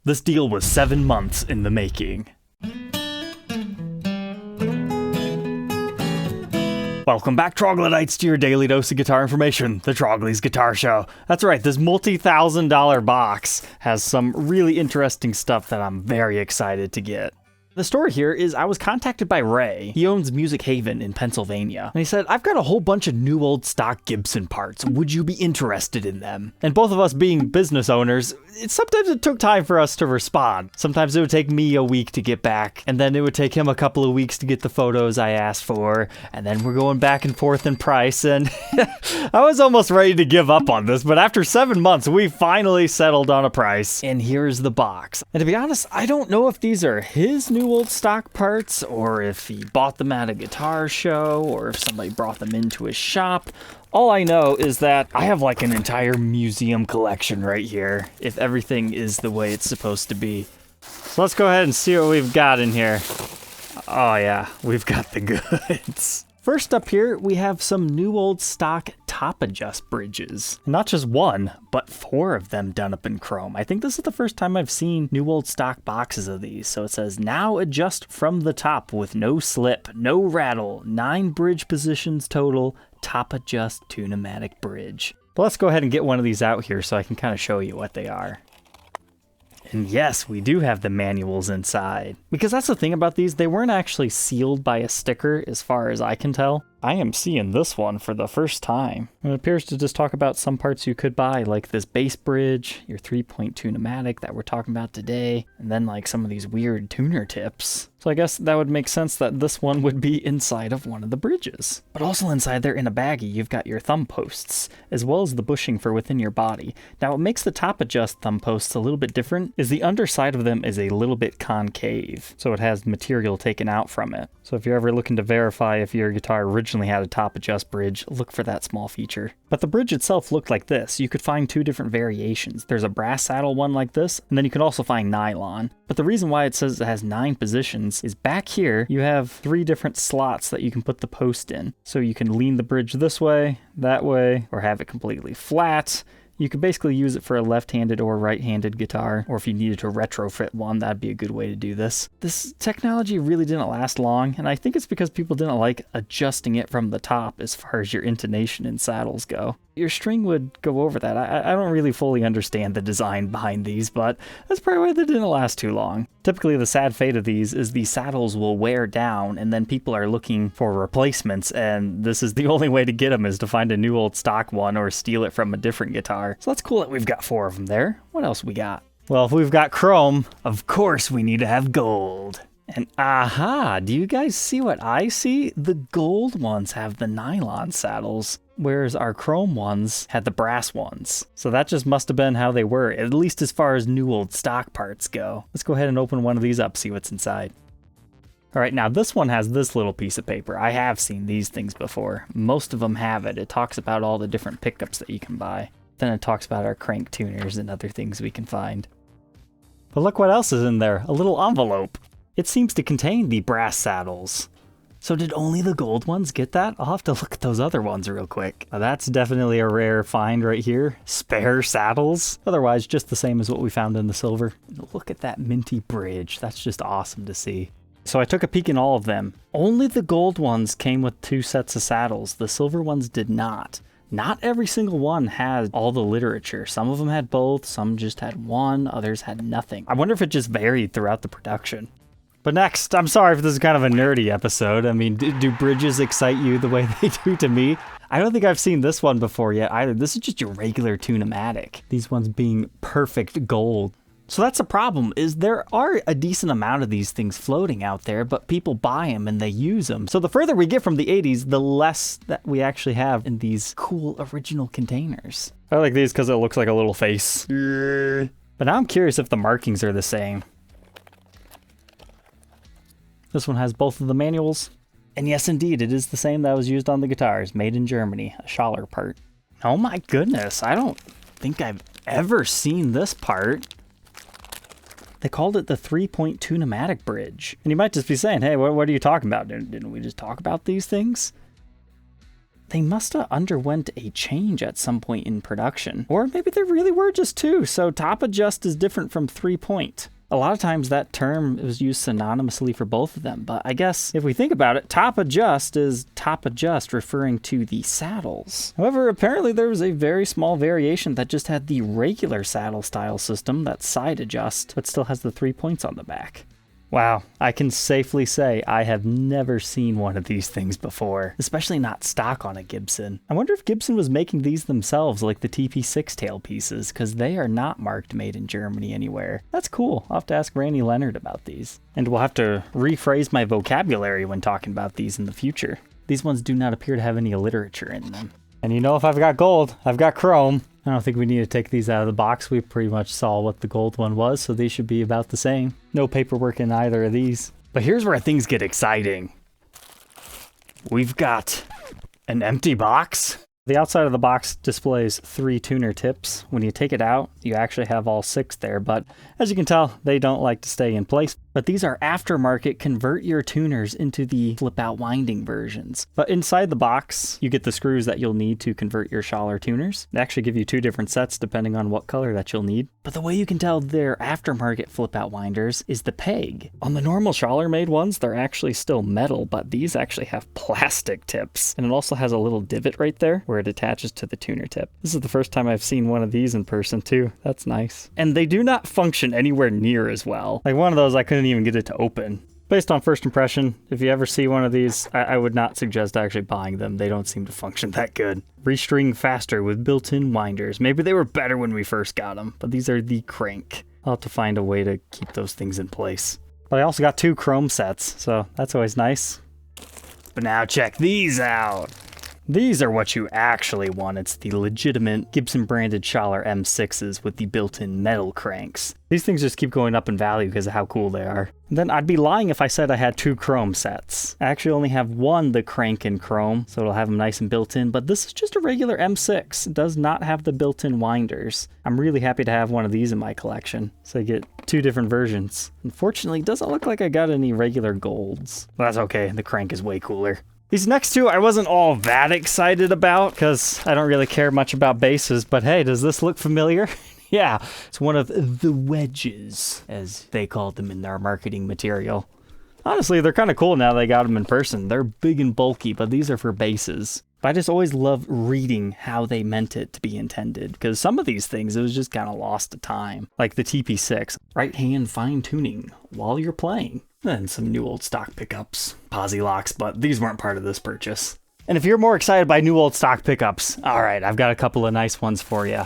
This deal was 7 months in the making. Welcome back, Troglodytes, to your daily dose of guitar information, the Trogly's Guitar Show. That's right, this multi-$1,000 box has some really interesting stuff that I'm very excited to get. The story here is I was contacted by Ray. He owns Music Haven in Pennsylvania. And he said, I've got a whole bunch of new old stock Gibson parts. Would you be interested in them? And both of us being business owners, sometimes it took time for us to respond. Sometimes it would take me a week to get back, and then it would take him a couple of weeks to get the photos I asked for, and then we're going back and forth in price, and I was almost ready to give up on this, but after 7 months, we finally settled on a price, and here's the box. And to be honest, I don't know if these are his new old stock parts, or if he bought them at a guitar show, or if somebody brought them into his shop. All I know is that I have like an entire museum collection right here, if everything is the way it's supposed to be. So let's go ahead and see what we've got in here. Oh yeah, we've got the goods. First up here, we have some new old stock top adjust bridges. Not just one, but 4 of them done up in chrome. I think this is the first time I've seen new old stock boxes of these. So it says, now adjust from the top with no slip, no rattle, 9 bridge positions total, top adjust tune-o-matic bridge. But let's go ahead and get one of these out here so I can kind of show you what they are. And yes, we do have the manuals inside. Because that's the thing about these, they weren't actually sealed by a sticker as far as I can tell. I am seeing this one for the first time. It appears to just talk about some parts you could buy, like this bass bridge, your 3-point tune-o-matic that we're talking about today, and then like some of these weird tuner tips. So I guess that would make sense that this one would be inside of one of the bridges. But also inside there in a baggie, you've got your thumb posts, as well as the bushing for within your body. Now what makes the top adjust thumb posts a little bit different is the underside of them is a little bit concave, so it has material taken out from it. So if you're ever looking to verify if your guitar originally had a top adjust bridge, look for that small feature. But the bridge itself looked like this. You could find 2 different variations. There's a brass saddle one like this, and then you can also find nylon. But the reason why it says it has 9 positions is back here you have 3 different slots that you can put the post in. So you can lean the bridge this way, that way, or have it completely flat. You could basically use it for a left-handed or right-handed guitar, or if you needed to retrofit one, that'd be a good way to do this. This technology really didn't last long, and I think it's because people didn't like adjusting it from the top as far as your intonation and saddles go. Your string would go over that. I don't really fully understand the design behind these, but that's probably why they didn't last too long. Typically, the sad fate of these is the saddles will wear down, and then people are looking for replacements, and this is the only way to get them is to find a new old stock one or steal it from a different guitar. So that's cool that we've got 4 of them there. What else we got? Well, if we've got chrome, of course we need to have gold. And aha, do you guys see what I see? The gold ones have the nylon saddles, whereas our chrome ones had the brass ones. So that just must have been how they were, at least as far as new old stock parts go. Let's go ahead and open one of these up, see what's inside. All right, now this one has this little piece of paper. I have seen these things before. Most of them have it. It talks about all the different pickups that you can buy. Then it talks about our crank tuners and other things we can find. But look what else is in there, a little envelope. It seems to contain the brass saddles. So did only the gold ones get that? I'll have to look at those other ones real quick. Now that's definitely a rare find right here. Spare saddles. Otherwise, just the same as what we found in the silver. Look at that minty bridge. That's just awesome to see. So I took a peek in all of them. Only the gold ones came with 2 sets of saddles. The silver ones did not. Not every single one had all the literature. Some of them had both, some just had one, others had nothing. I wonder if it just varied throughout the production. But next, I'm sorry if this is kind of a nerdy episode. I mean, do bridges excite you the way they do to me? I don't think I've seen this one before yet either. This is just your regular tune-o-matic. These ones being perfect gold. So that's a problem, is there are a decent amount of these things floating out there, but people buy them and they use them. So the further we get from the 80s, the less that we actually have in these cool original containers. I like these because it looks like a little face. But now I'm curious if the markings are the same. This one has both of the manuals. And yes, indeed, it is the same that was used on the guitars, made in Germany, a Schaller part. Oh my goodness, I don't think I've ever seen this part. They called it the 3-point tune-o-matic bridge. And you might just be saying, hey, what are you talking about? Didn't we just talk about these things? they must have underwent a change at some point in production. Or maybe there really were just two, so top adjust is different from 3-point. A lot of times that term was used synonymously for both of them, but I guess if we think about it, top adjust is top adjust referring to the saddles. However, apparently there was a very small variation that just had the regular saddle style system, that's side adjust, but still has the 3 points on the back. Wow, I can safely say I have never seen one of these things before, especially not stock on a Gibson. I wonder if Gibson was making these themselves like the TP6 tailpieces, because they are not marked made in Germany anywhere. That's cool. I'll have to ask Randy Leonard about these. And we'll have to rephrase my vocabulary when talking about these in the future. These ones do not appear to have any literature in them. And you know, if I've got gold, I've got chrome. I don't think we need to take these out of the box. We pretty much saw what the gold one was, so these should be about the same. No paperwork in either of these. But here's where things get exciting. We've got an empty box. The outside of the box displays 3 tuner tips. When you take it out, you actually have all 6 there, but as you can tell, they don't like to stay in place. But these are aftermarket convert your tuners into the flip out winding versions. But inside the box, you get the screws that you'll need to convert your Schaller tuners. They actually give you 2 different sets depending on what color that you'll need. But the way you can tell they're aftermarket flip out winders is the peg. On the normal Schaller made ones, they're actually still metal, but these actually have plastic tips. And it also has a little divot right there where it attaches to the tuner tip. This is the first time I've seen one of these in person too. That's nice. And they do not function anywhere near as well. Like one of those I couldn't even get it to open. Based on first impression, if you ever see one of these, I would not suggest actually buying them. They don't seem to function that good. Restring faster with built-in winders. Maybe they were better when we first got them, but these are the crank. I'll have to find a way to keep those things in place. But I also got 2 chrome sets, so that's always nice. But now check these out. These are what you actually want. It's the legitimate Gibson branded Schaller M6s with the built-in metal cranks. These things just keep going up in value because of how cool they are. And then I'd be lying if I said I had 2 chrome sets. I actually only have one the crank in chrome, so it'll have them nice and built in, but this is just a regular M6. It does not have the built-in winders. I'm really happy to have one of these in my collection, so I get 2 different versions. Unfortunately, it doesn't look like I got any regular golds. But that's okay, the crank is way cooler. These next 2 I wasn't all that excited about because I don't really care much about basses, but hey, does this look familiar? Yeah, it's one of the wedges, as they called them in their marketing material. Honestly, they're kind of cool now they got them in person. They're big and bulky, but these are for basses. But I just always love reading how they meant it to be intended, because some of these things, it was just kind of lost to time. Like the TP6, right hand fine tuning while you're playing. And some new old stock pickups, posi locks, but these weren't part of this purchase. And if you're more excited by new old stock pickups, all right, I've got a couple of nice ones for you.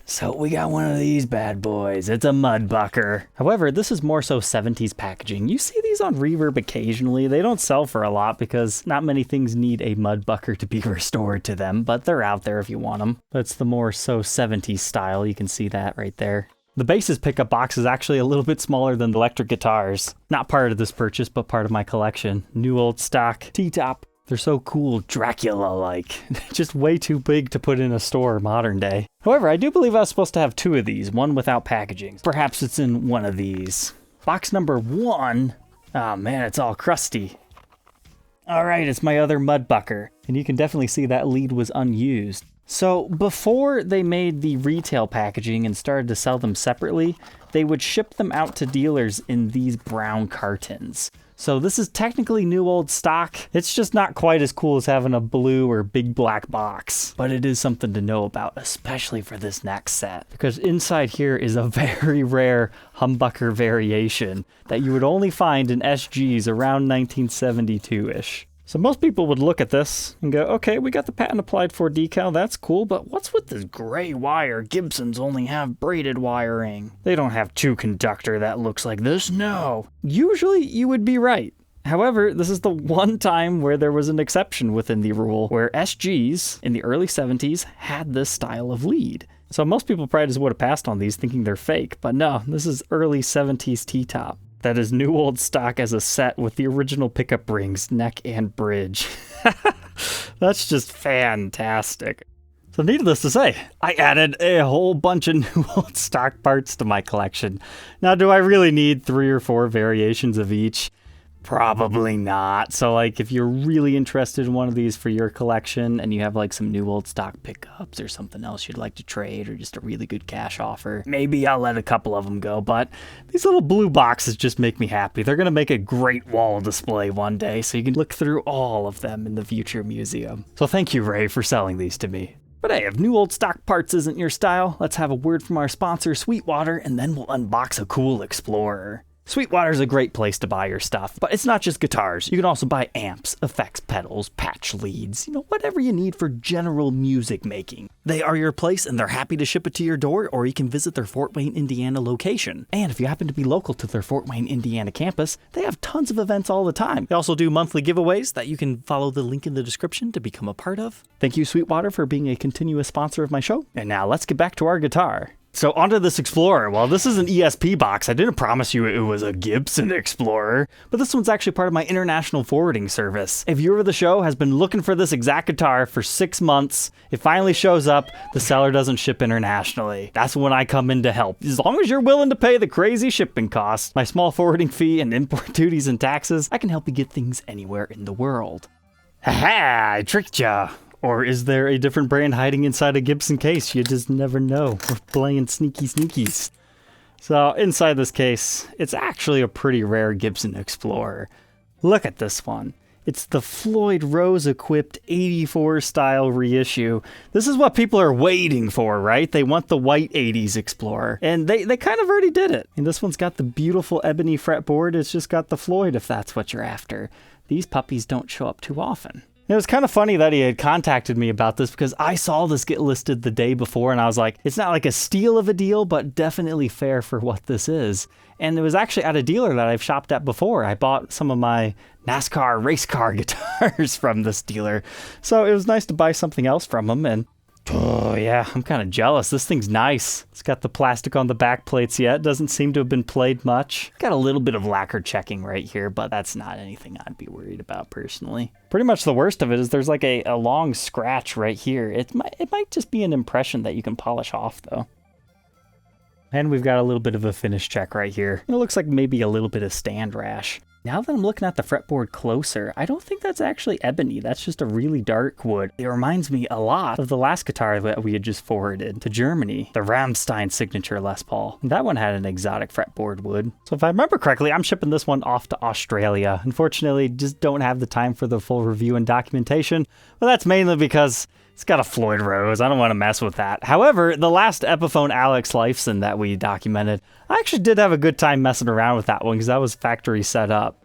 So we got one of these bad boys. It's a Humbucker. However, this is more so 70s packaging. You see these on Reverb occasionally. They don't sell for a lot because not many things need a Humbucker to be restored to them, but they're out there if you want them. But it's the more so 70s style. You can see that right there. The bass's pickup box is actually a little bit smaller than the electric guitars. Not part of this purchase, but part of my collection. New old stock T-top. They're so cool, Dracula-like. Just way too big to put in a store modern day. However, I do believe I was supposed to have 2 of these, one without packaging. Perhaps it's in one of these. Box number 1. Oh man, it's all crusty. All right, it's my other Humbucker. And you can definitely see that lead was unused. So before they made the retail packaging and started to sell them separately, they would ship them out to dealers in these brown cartons. So this is technically new old stock. It's just not quite as cool as having a blue or big black box, but it is something to know about, especially for this next set, because inside here is a very rare humbucker variation that you would only find in SGs around 1972-ish. So most people would look at this and go, okay, we got the patent applied for decal, that's cool, but what's with this gray wire? Gibsons only have braided wiring. They don't have 2 conductor that looks like this, no. Usually you would be right. However, this is the one time where there was an exception within the rule, where SGs in the early 70s had this style of lead. So most people probably just would have passed on these thinking they're fake, but no, this is early 70s T-top. That is new old stock as a set with the original pickup rings, neck and bridge. That's just fantastic. So needless to say, I added a whole bunch of new old stock parts to my collection. Now, do I really need 3 or 4 variations of each? Probably not. So like if you're really interested in one of these for your collection and you have like some new old stock pickups or something else you'd like to trade or just a really good cash offer, maybe I'll let a couple of them go. But these little blue boxes just make me happy. They're going to make a great wall display one day so you can look through all of them in the future museum. So thank you, Ray, for selling these to me. But hey, if new old stock parts isn't your style, let's have a word from our sponsor, Sweetwater, and then we'll unbox a cool Explorer. Sweetwater's a great place to buy your stuff, but it's not just guitars. You can also buy amps, effects pedals, patch leads, whatever you need for general music making. They are your place and they're happy to ship it to your door, or you can visit their Fort Wayne, Indiana location. And if you happen to be local to their Fort Wayne, Indiana campus, they have tons of events all the time. They also do monthly giveaways that you can follow the link in the description to become a part of. Thank you, Sweetwater, for being a continuous sponsor of my show. And now let's get back to our guitar. So onto this Explorer. Well, this is an ESP box. I didn't promise you it was a Gibson Explorer, but this one's actually part of my international forwarding service. A viewer of the show has been looking for this exact guitar for 6 months. It finally shows up. The seller doesn't ship internationally. That's when I come in to help. As long as you're willing to pay the crazy shipping costs, my small forwarding fee and import duties and taxes, I can help you get things anywhere in the world. Haha, I tricked ya. Or is there a different brand hiding inside a Gibson case? You just never know. We're playing sneaky sneakies. So inside this case, it's actually a pretty rare Gibson Explorer. Look at this one. It's the Floyd Rose-equipped 84 style reissue. This is what people are waiting for, right? They want the white 80s Explorer. And they kind of already did it. And this one's got the beautiful ebony fretboard. It's just got the Floyd if that's what you're after. These puppies don't show up too often. It was kind of funny that he had contacted me about this because I saw this get listed the day before and I was like, it's not like a steal of a deal, but definitely fair for what this is. And it was actually at a dealer that I've shopped at before. I bought some of my Nascar Racecar guitars from this dealer. So it was nice to buy something else from him. And oh yeah, I'm kind of jealous. This thing's nice. It's got the plastic on the back plates yet. Doesn't seem to have been played much. Got a little bit of lacquer checking right here, but that's not anything I'd be worried about personally. Pretty much the worst of it is there's like a long scratch right here. It might just be an impression that you can polish off though. And we've got a little bit of a finish check right here. It looks like maybe a little bit of stand rash. Now that I'm looking at the fretboard closer, I don't think that's actually ebony. That's just a really dark wood. It reminds me a lot of the last guitar that we had just forwarded to Germany, the Rammstein signature Les Paul. That one had an exotic fretboard wood. So if I remember correctly, I'm shipping this one off to Australia. Unfortunately, just don't have the time for the full review and documentation. Well, that's mainly because it's got a Floyd Rose. I don't want to mess with that. However, the last Epiphone Alex Lifeson that we documented, I actually did have a good time messing around with that one because that was factory set up.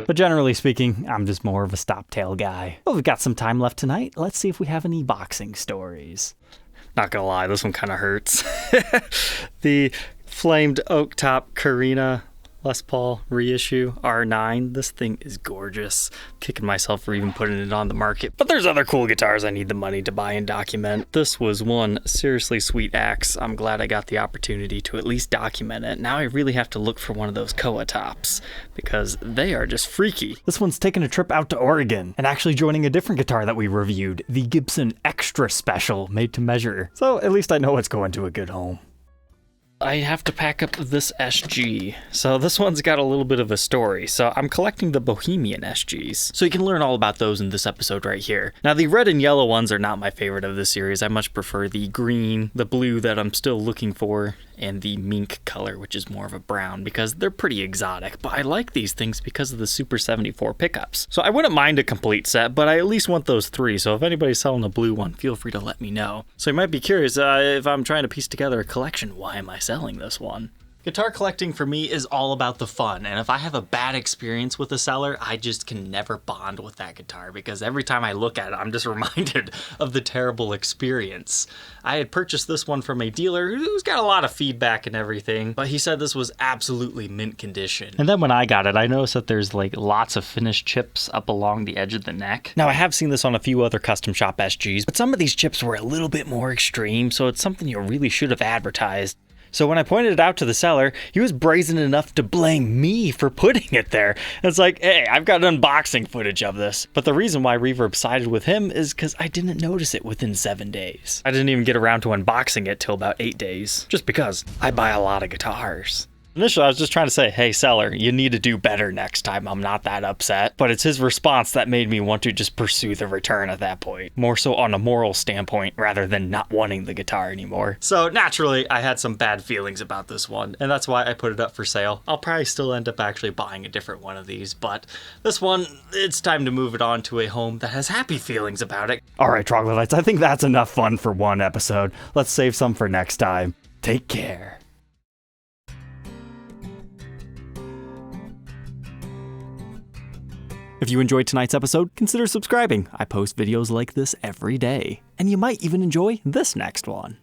But generally speaking, I'm just more of a stop-tail guy. Well, we've got some time left tonight. Let's see if we have any boxing stories. Not gonna lie, this one kind of hurts. The flamed oak top Korina Les Paul reissue R9. This thing is gorgeous. I'm kicking myself for even putting it on the market. But there's other cool guitars I need the money to buy and document. This was one seriously sweet axe. I'm glad I got the opportunity to at least document it. Now I really have to look for one of those Koa tops because they are just freaky. This one's taking a trip out to Oregon and actually joining a different guitar that we reviewed, the Gibson Extra Special made to measure. So at least I know it's going to a good home. I have to pack up this SG. So this one's got a little bit of a story. So I'm collecting the Bohemian SGs. So you can learn all about those in this episode right here. Now the red and yellow ones are not my favorite of the series. I much prefer the green, the blue that I'm still looking for, and the mink color, which is more of a brown, because they're pretty exotic. But I like these things because of the Super 74 pickups. So I wouldn't mind a complete set, but I at least want those three. So if anybody's selling a blue one, feel free to let me know. So you might be curious, if I'm trying to piece together a collection, why am I selling this one? Guitar collecting for me is all about the fun, and if I have a bad experience with a seller, I just can never bond with that guitar because every time I look at it, I'm just reminded of the terrible experience. I had purchased this one from a dealer who's got a lot of feedback and everything, but he said this was absolutely mint condition. And then when I got it, I noticed that there's like lots of finished chips up along the edge of the neck. Now I have seen this on a few other custom shop SGs, but some of these chips were a little bit more extreme, so it's something you really should have advertised. So when I pointed it out to the seller, he was brazen enough to blame me for putting it there. It's like, hey, I've got unboxing footage of this. But the reason why Reverb sided with him is because I didn't notice it within 7 days. I didn't even get around to unboxing it till about 8 days, just because I buy a lot of guitars. Initially, I was just trying to say, hey, seller, you need to do better next time. I'm not that upset. But it's his response that made me want to just pursue the return at that point. More so on a moral standpoint rather than not wanting the guitar anymore. So naturally, I had some bad feelings about this one, and that's why I put it up for sale. I'll probably still end up actually buying a different one of these, but this one, it's time to move it on to a home that has happy feelings about it. All right, Troglodytes, I think that's enough fun for one episode. Let's save some for next time. Take care. If you enjoyed tonight's episode, consider subscribing. I post videos like this every day. And you might even enjoy this next one.